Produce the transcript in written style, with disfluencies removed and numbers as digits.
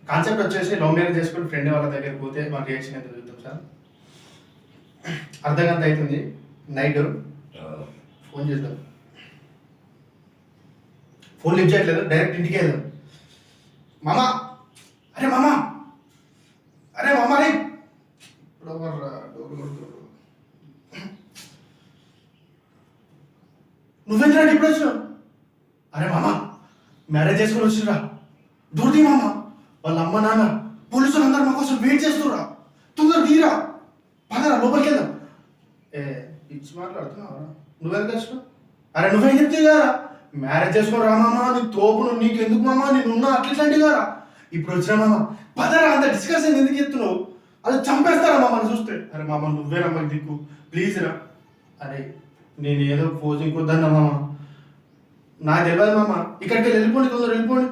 Concept వచ్చేసి love marriage చేసుకుని friend వాళ్ళ దగ్గరికి పోతే మా రియాక్షన్ ఎంత చూద్దాం సార్. అర్ధగంట అవుతుంది నైట్, ఫోన్ చేద్దాం. ఫోన్ లిఫ్ట్ చేయట్లేదు, డైరెక్ట్ ఇంటికి వెళ్దాం. మామా, అరే మామా, అరే మామా, రే నువ్వెందుకు రండి ఇప్పుడు వచ్చినావు? అరే మామా, మ్యారేజ్ చేసుకుని వచ్చిరా, దూరది మామ, వాళ్ళ అమ్మ నాన్న పోలీసులు అందరూ మా కోసం వెయిట్ చేస్తురా, తొందర తీరా, పదరా లోపలికి వెళ్దాం. పిచ్చి మాట్లాడుతున్నావా? నువ్వెందుకు వచ్చినావు? అరే నువ్వేం చెప్తే కదా, మ్యారేజ్ చేసుకుని రా మామ, నీ తోపును నీకు ఎందుకు మామ, నేనున్నా అట్లాంటి కదా. ఇప్పుడు వచ్చినా మామ, పదరా, అంత డిస్కషన్ ఎందుకు చెప్తున్నావు? అది చంపేస్తారా మామని చూస్తే. అరే మామ నువ్వేనా మాకు దిక్కు, ప్లీజ్ రా. అరే నేను ఏదో పోజింగ్ కొద్దన్నా మామ, నాకు తెలియదు మామ, ఇక్కడికి వెళ్ళిపోండి, తొందర వెళ్ళిపోండి.